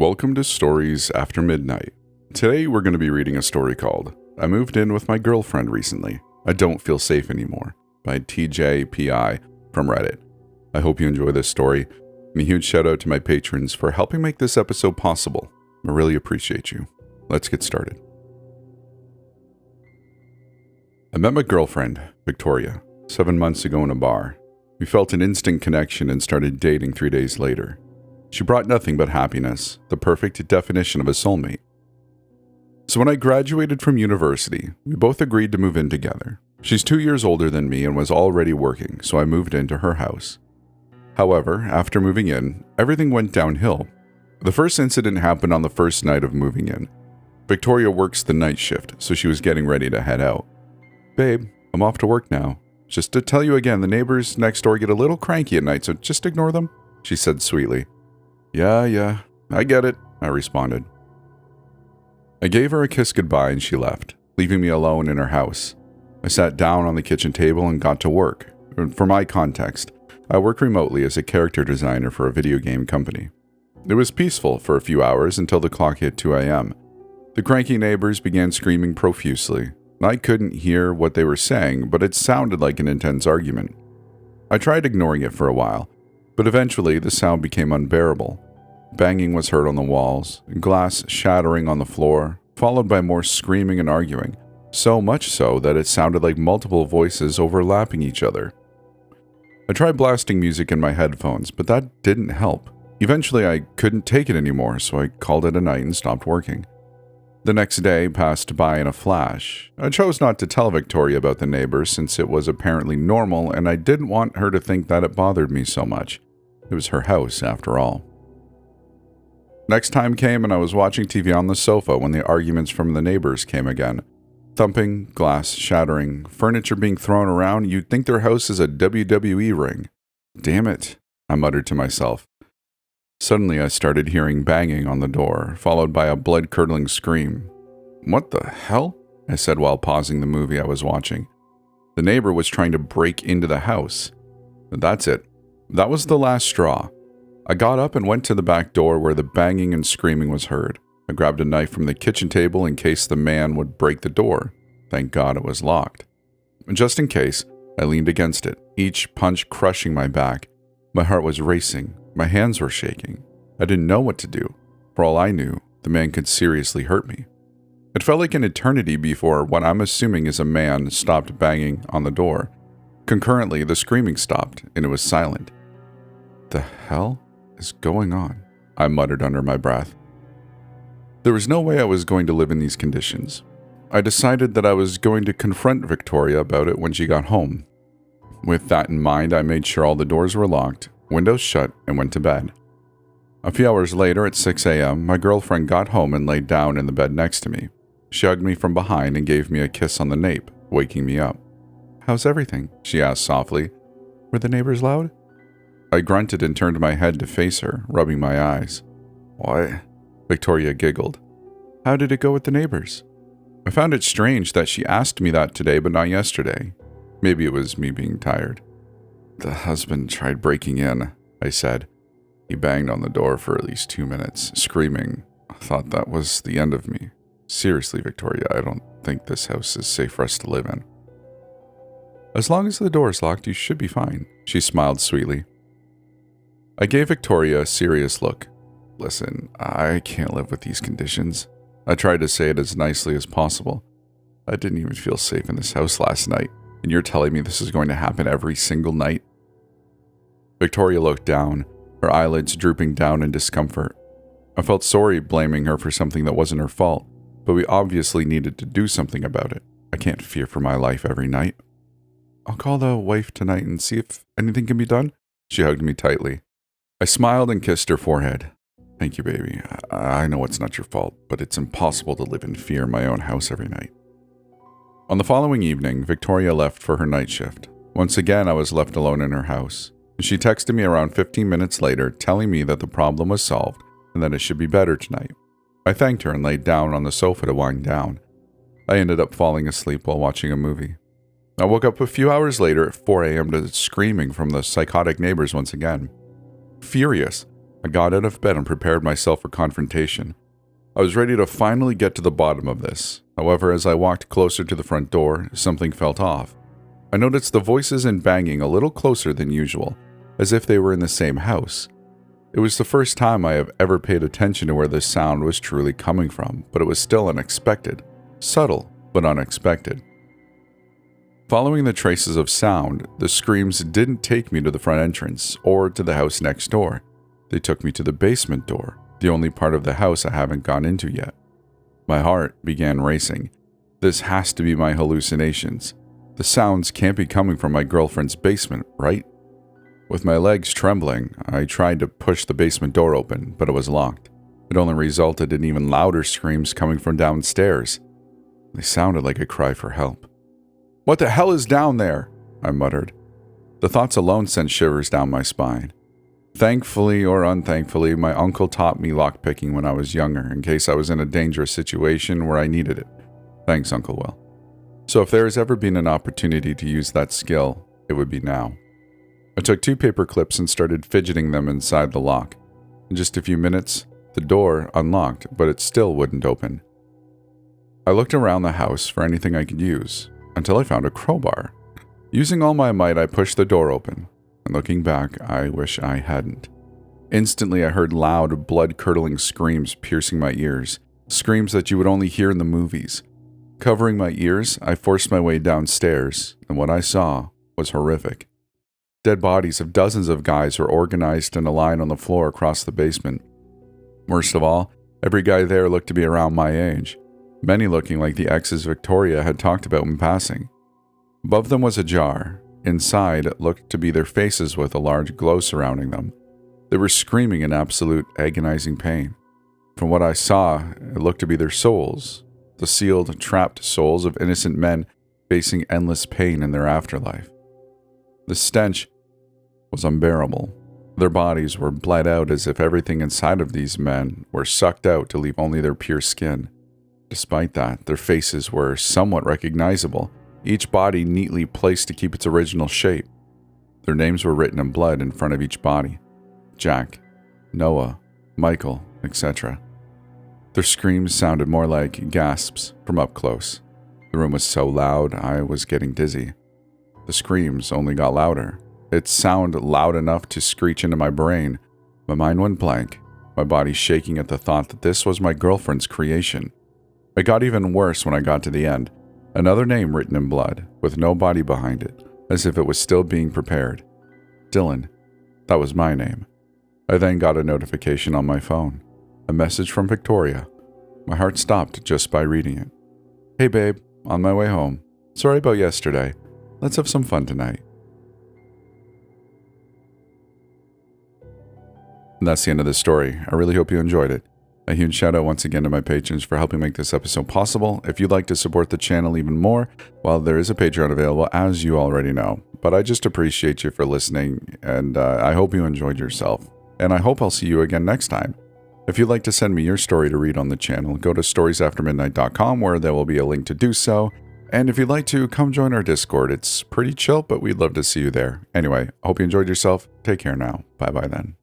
Welcome to Stories After Midnight. Today we're going to be reading a story called I Moved In With My Girlfriend Recently. I Don't Feel Safe Anymore by TJPI from Reddit. I hope you enjoy this story, and a huge shout out to my patrons for helping make this episode possible. I really appreciate you. Let's get started. I met my girlfriend, Victoria, 7 months ago in a bar. We felt an instant connection and started dating 3 days later. She brought nothing but happiness, the perfect definition of a soulmate. So when I graduated from university, we both agreed to move in together. She's 2 years older than me and was already working, so I moved into her house. However, after moving in, everything went downhill. The first incident happened on the first night of moving in. Victoria works the night shift, so she was getting ready to head out. "Babe, I'm off to work now. Just to tell you again, the neighbors next door get a little cranky at night, so just ignore them," she said sweetly. Yeah, I get it," I responded. I gave her a kiss goodbye and she left, leaving me alone in her house. I sat down on the kitchen table and got to work. For my context, I work remotely as a character designer for a video game company. It was peaceful for a few hours until the clock hit 2 a.m. The cranky neighbors began screaming profusely. I couldn't hear what they were saying, but it sounded like an intense argument. I tried ignoring it for a while, but eventually the sound became unbearable. Banging was heard on the walls, glass shattering on the floor, followed by more screaming and arguing, so much so that it sounded like multiple voices overlapping each other. I tried blasting music in my headphones, but that didn't help. Eventually I couldn't take it anymore, so I called it a night and stopped working. The next day passed by in a flash. I chose not to tell Victoria about the neighbors since it was apparently normal and I didn't want her to think that it bothered me so much. It was her house after all. Next time came and I was watching TV on the sofa when the arguments from the neighbors came again. Thumping, glass shattering, furniture being thrown around, you'd think their house is a WWE ring. "Damn it," I muttered to myself. Suddenly I started hearing banging on the door, followed by a blood-curdling scream. "What the hell?" I said while pausing the movie I was watching. The neighbor was trying to break into the house. That's it. That was the last straw. I got up and went to the back door where the banging and screaming was heard. I grabbed a knife from the kitchen table in case the man would break the door. Thank God it was locked. Just in case, I leaned against it, each punch crushing my back. My heart was racing. My hands were shaking. I didn't know what to do. For all I knew, the man could seriously hurt me. It felt like an eternity before what I'm assuming is a man stopped banging on the door. Concurrently, the screaming stopped, and it was silent. "The hell is going on?" I muttered under my breath. There was no way I was going to live in these conditions. I decided that I was going to confront Victoria about it when she got home. With that in mind, I made sure all the doors were locked, windows shut, and went to bed. A few hours later, at 6 a.m., my girlfriend got home and laid down in the bed next to me. She hugged me from behind and gave me a kiss on the nape, waking me up. "How's everything?" she asked softly. "Were the neighbors loud?" I grunted and turned my head to face her, rubbing my eyes. "What?" Victoria giggled. "How did it go with the neighbors?" I found it strange that she asked me that today but not yesterday. Maybe it was me being tired. "The husband tried breaking in," I said. "He banged on the door for at least 2 minutes, screaming. I thought that was the end of me. Seriously, Victoria, I don't think this house is safe for us to live in." "As long as the door is locked, you should be fine," she smiled sweetly. I gave Victoria a serious look. "Listen, I can't live with these conditions." I tried to say it as nicely as possible. "I didn't even feel safe in this house last night, and you're telling me this is going to happen every single night?" Victoria looked down, her eyelids drooping down in discomfort. I felt sorry blaming her for something that wasn't her fault, but we obviously needed to do something about it. I can't fear for my life every night. "I'll call the wife tonight and see if anything can be done." She hugged me tightly. I smiled and kissed her forehead. "Thank you, baby. I know it's not your fault, but it's impossible to live in fear in my own house every night." On the following evening, Victoria left for her night shift. Once again, I was left alone in her house. She texted me around 15 minutes later, telling me that the problem was solved and that it should be better tonight. I thanked her and laid down on the sofa to wind down. I ended up falling asleep while watching a movie. I woke up a few hours later at 4 a.m. to screaming from the psychotic neighbors once again. Furious, I got out of bed and prepared myself for confrontation. I was ready to finally get to the bottom of this. However, as I walked closer to the front door, something felt off. I noticed the voices and banging a little closer than usual, as if they were in the same house. It was the first time I have ever paid attention to where the sound was truly coming from, but it was still unexpected. Subtle, but unexpected. Following the traces of sound, the screams didn't take me to the front entrance or to the house next door. They took me to the basement door, the only part of the house I haven't gone into yet. My heart began racing. This has to be my hallucinations. The sounds can't be coming from my girlfriend's basement, right? With my legs trembling, I tried to push the basement door open, but it was locked. It only resulted in even louder screams coming from downstairs. They sounded like a cry for help. "What the hell is down there?" I muttered. The thoughts alone sent shivers down my spine. Thankfully or unthankfully, my uncle taught me lockpicking when I was younger, in case I was in a dangerous situation where I needed it. Thanks, Uncle Will. So if there has ever been an opportunity to use that skill, it would be now. I took 2 paper clips and started fidgeting them inside the lock. In just a few minutes, the door unlocked, but it still wouldn't open. I looked around the house for anything I could use, until I found a crowbar. Using all my might, I pushed the door open. And looking back, I wish I hadn't. Instantly, I heard loud, blood-curdling screams piercing my ears. Screams that you would only hear in the movies. Covering my ears, I forced my way downstairs, and what I saw was horrific. Dead bodies of dozens of guys were organized in a line on the floor across the basement. Worst of all, every guy there looked to be around my age, many looking like the exes Victoria had talked about in passing. Above them was a jar. Inside, it looked to be their faces with a large glow surrounding them. They were screaming in absolute agonizing pain. From what I saw, it looked to be their souls, the sealed, trapped souls of innocent men facing endless pain in their afterlife. The stench was unbearable. Their bodies were bled out as if everything inside of these men were sucked out to leave only their pure skin. Despite that, their faces were somewhat recognizable, each body neatly placed to keep its original shape. Their names were written in blood in front of each body. Jack, Noah, Michael, etc. Their screams sounded more like gasps from up close. The room was so loud, I was getting dizzy. The screams only got louder. It sounded loud enough to screech into my brain. My mind went blank, my body shaking at the thought that this was my girlfriend's creation. It got even worse when I got to the end. Another name written in blood, with no body behind it, as if it was still being prepared. Dylan. That was my name. I then got a notification on my phone. A message from Victoria. My heart stopped just by reading it. "Hey babe, on my way home. Sorry about yesterday. Let's have some fun tonight." And that's the end of the story. I really hope you enjoyed it. A huge shout out once again to my patrons for helping make this episode possible. If you'd like to support the channel even more, well, there is a Patreon available, as you already know. But I just appreciate you for listening, and I hope you enjoyed yourself. And I hope I'll see you again next time. If you'd like to send me your story to read on the channel, go to storiesaftermidnight.com where there will be a link to do so. And if you'd like to, come join our Discord. It's pretty chill, but we'd love to see you there. Anyway, I hope you enjoyed yourself. Take care now. Bye-bye then.